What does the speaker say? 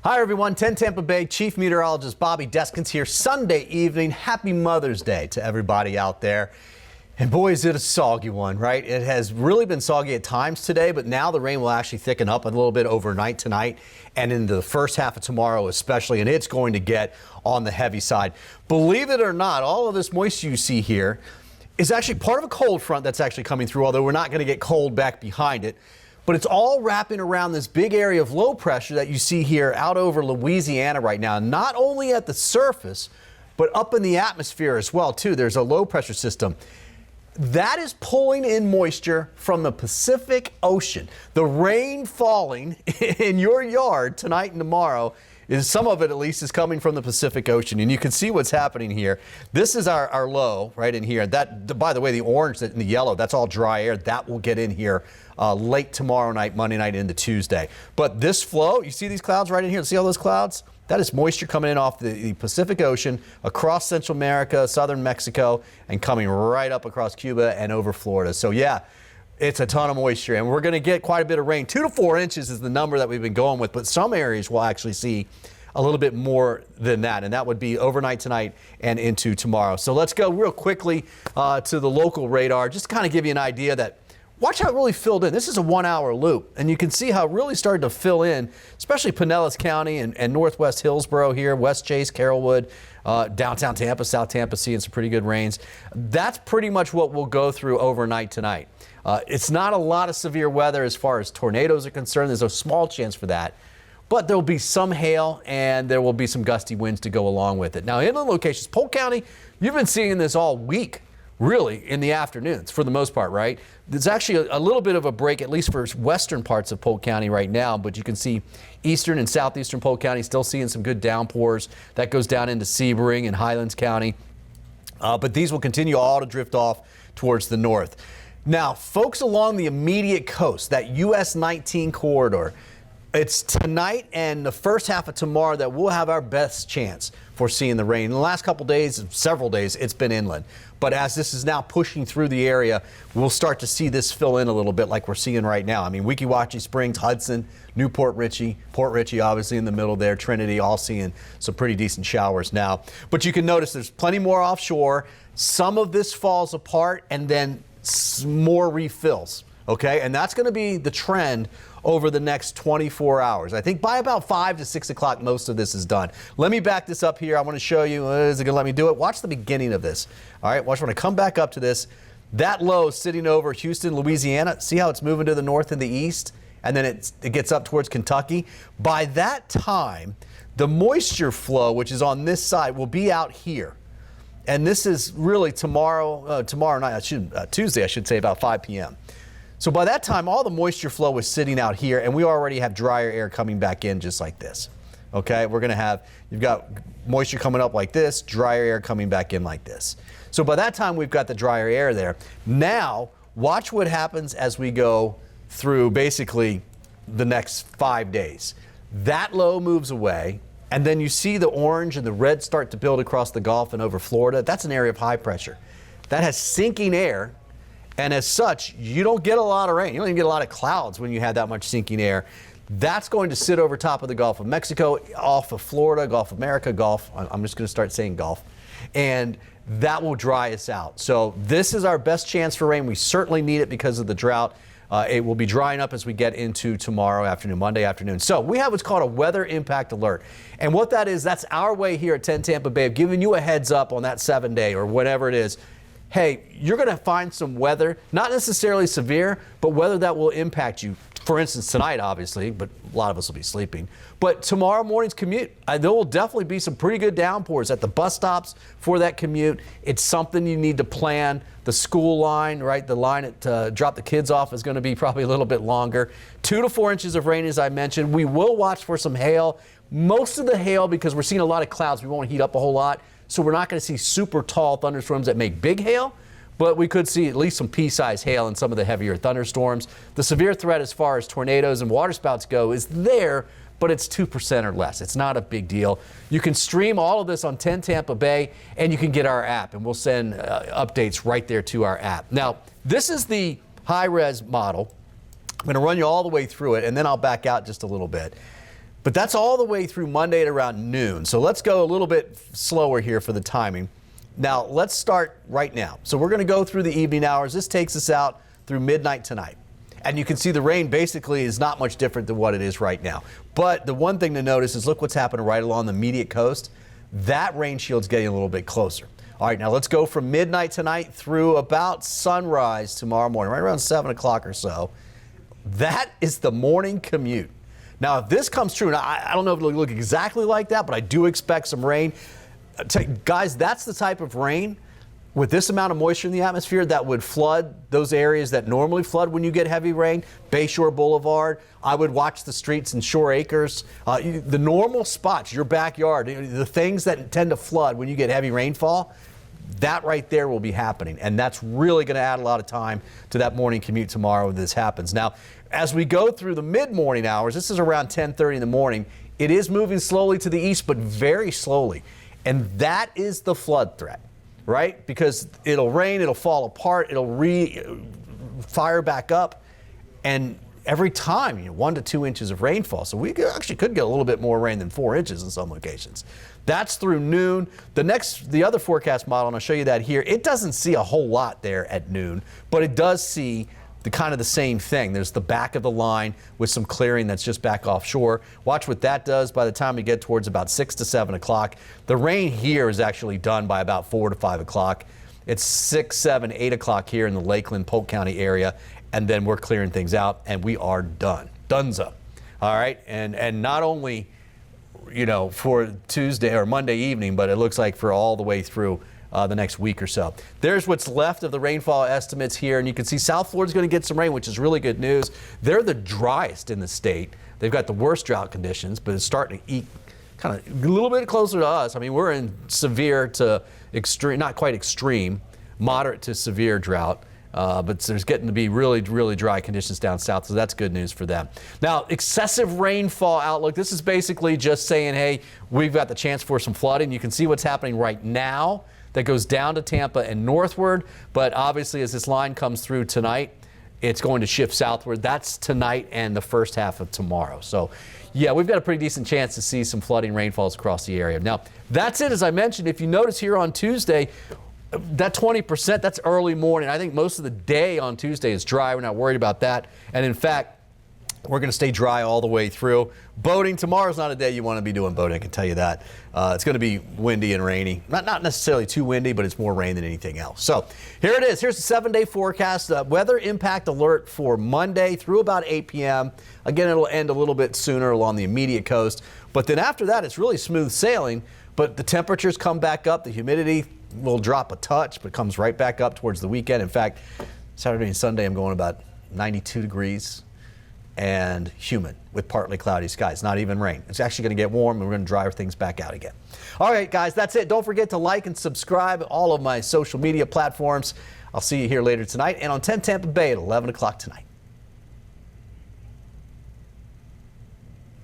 Hi everyone, 10 Tampa Bay Chief Meteorologist Bobby Deskins here. Sunday evening, happy Mother's Day to everybody out there. And boy, is it a soggy one, right? It has really been soggy at times today, but now the rain will actually thicken up a little bit overnight tonight and into the first half of tomorrow especially, and it's going to get on the heavy side. Believe it or not, all of this moisture you see here is actually part of a cold front that's actually coming through, although we're not going to get cold back behind it. But it's all wrapping around this big area of low pressure that you see here out over Louisiana right now, not only at the surface, but up in the atmosphere as well, too. There's a low pressure system. That is pulling in moisture from the Pacific Ocean. The rain falling in your yard tonight and tomorrow is, some of it at least, is coming from the Pacific Ocean. And you can see what's happening here. This is our low right in here. That, by the way, the orange and the yellow, that's all dry air. That will get in here late tomorrow night, Monday night into Tuesday. But this flow, you see these clouds right in here? See all those clouds? That is moisture coming in off the Pacific Ocean, across Central America, southern Mexico, and coming right up across Cuba and over Florida. So yeah, it's a ton of moisture, and we're going to get quite a bit of rain. 2 to 4 inches is the number that we've been going with, but some areas will actually see a little bit more than that, and that would be overnight tonight and into tomorrow. So let's go real quickly to the local radar, just to kind of give you an idea that watch how it really filled in. This is a 1-hour loop, and you can see how it really started to fill in, especially Pinellas County and northwest Hillsborough here, West Chase, Carrollwood, downtown Tampa, South Tampa, seeing some pretty good rains. That's pretty much what we'll go through overnight tonight. It's not a lot of severe weather as far as tornadoes are concerned. There's a small chance for that. But there'll be some hail and there will be some gusty winds to go along with it. Now, inland locations, Polk County, you've been seeing this all week, really, in the afternoons for the most part, right? There's actually a little bit of a break, at least for western parts of Polk County right now, but you can see eastern and southeastern Polk County still seeing some good downpours. That goes down into Sebring and Highlands County. But these will continue all to drift off towards the north. Now, folks along the immediate coast, that US 19 corridor, it's tonight and the first half of tomorrow that we'll have our best chance for seeing the rain. In the last couple days, several days, it's been inland. But as this is now pushing through the area, we'll start to see this fill in a little bit like we're seeing right now. I mean, Weeki Wachee Springs, Hudson, Newport Richey, Port Richey obviously in the middle there, Trinity, all seeing some pretty decent showers now. But you can notice there's plenty more offshore. Some of this falls apart and then more refills. Okay, and that's going to be the trend over the next 24 hours. I think by about 5 to 6 o'clock, most of this is done. Let me back this up here. I want to show you. Is it going to let me do it? Watch the beginning of this. All right, watch when I come back up to this. That low sitting over Houston, Louisiana. See how it's moving to the north and the east? And then it gets up towards Kentucky. By that time, the moisture flow, which is on this side, will be out here. And this is really tomorrow night, Tuesday, I should say, about 5 p.m. So by that time, all the moisture flow is sitting out here, and we already have drier air coming back in just like this. Okay, we're going to have, you've got moisture coming up like this, drier air coming back in like this. So by that time, we've got the drier air there. Now, watch what happens as we go through basically the next 5 days. That low moves away, and then you see the orange and the red start to build across the Gulf and over Florida. That's an area of high pressure. That has sinking air. And as such, you don't get a lot of rain. You don't even get a lot of clouds when you have that much sinking air. That's going to sit over top of the Gulf of Mexico, off of Florida, Gulf of America, Gulf. I'm just going to start saying Gulf. And that will dry us out. So this is our best chance for rain. We certainly need it because of the drought. It will be drying up as we get into tomorrow afternoon, Monday afternoon. So we have what's called a weather impact alert. And what that is, that's our way here at 10 Tampa Bay of giving you a heads up on that 7-day or whatever it is. Hey, you're going to find some weather, not necessarily severe, but weather that will impact you. For instance, tonight, obviously, but a lot of us will be sleeping. But tomorrow morning's commute, there will definitely be some pretty good downpours at the bus stops for that commute. It's something you need to plan. The school line, right, the line to drop the kids off is going to be probably a little bit longer. 2 to 4 inches of rain, as I mentioned. We will watch for some hail. Most of the hail, because we're seeing a lot of clouds, we won't heat up a whole lot. So we're not going to see super tall thunderstorms that make big hail, but we could see at least some pea-sized hail in some of the heavier thunderstorms. The severe threat as far as tornadoes and waterspouts go is there, but it's 2% or less. It's not a big deal. You can stream all of this on 10 Tampa Bay, and you can get our app, and we'll send updates right there to our app. Now, this is the high-res model. I'm going to run you all the way through it, and then I'll back out just a little bit. But that's all the way through Monday at around noon. So let's go a little bit slower here for the timing. Now, let's start right now. So we're going to go through the evening hours. This takes us out through midnight tonight. And you can see the rain basically is not much different than what it is right now. But the one thing to notice is look what's happening right along the immediate coast. That rain shield's getting a little bit closer. All right, now let's go from midnight tonight through about sunrise tomorrow morning, right around 7 o'clock or so. That is the morning commute. Now, if this comes true, and I don't know if it'll look exactly like that, but I do expect some rain. Guys, that's the type of rain with this amount of moisture in the atmosphere that would flood those areas that normally flood when you get heavy rain. Bayshore Boulevard. I would watch the streets in Shore Acres. The normal spots, your backyard, the things that tend to flood when you get heavy rainfall, that right there will be happening. And that's really going to add a lot of time to that morning commute tomorrow when this happens. Now, as we go through the mid-morning hours, this is around 10:30 in the morning, it is moving slowly to the east, but very slowly. And that is the flood threat, right? Because it'll rain, it'll fall apart, it'll fire back up. And every time, 1 to 2 inches of rainfall. So we actually could get a little bit more rain than 4 inches in some locations. That's through noon. The other forecast model, and I'll show you that here, it doesn't see a whole lot there at noon, but it does see the same thing. There's the back of the line with some clearing that's just back offshore. Watch what that does by the time we get towards about 6 to 7 o'clock. The rain here is actually done by about 4 to 5 o'clock. It's 6, 7, 8 o'clock here in the Lakeland, Polk County area, and then we're clearing things out, and we are done. Donezo. All right, and not only, for Tuesday or Monday evening, but it looks like for all the way through the next week or so. There's what's left of the rainfall estimates here, and you can see South Florida's going to get some rain, which is really good news. They're the driest in the state. They've got the worst drought conditions, but it's starting to eat kind of a little bit closer to us. I mean, we're in severe to extreme, not quite extreme, moderate to severe drought. But there's getting to be really, really dry conditions down south, so that's good news for them. Now, excessive rainfall outlook. This is basically just saying, hey, we've got the chance for some flooding. You can see what's happening right now that goes down to Tampa and northward. But obviously, as this line comes through tonight, it's going to shift southward. That's tonight and the first half of tomorrow. So, yeah, we've got a pretty decent chance to see some flooding rainfalls across the area. Now, that's it. As I mentioned, if you notice here on Tuesday, that 20%, that's early morning. I think most of the day on Tuesday is dry. We're not worried about that. And in fact, we're going to stay dry all the way through. Boating, tomorrow's not a day you want to be doing boating, I can tell you that. It's going to be windy and rainy. Not necessarily too windy, but it's more rain than anything else. So here it is. Here's the 7-day forecast. Weather impact alert for Monday through about 8 p.m. Again, it'll end a little bit sooner along the immediate coast. But then after that, it's really smooth sailing. But the temperatures come back up. The humidity will drop a touch, but comes right back up towards the weekend. In fact, Saturday and Sunday, I'm going about 92 degrees and humid with partly cloudy skies, not even rain. It's actually going to get warm, and we're going to dry things back out again. All right, guys, that's it. Don't forget to like and subscribe all of my social media platforms. I'll see you here later tonight and on 10 Tampa Bay at 11 o'clock tonight.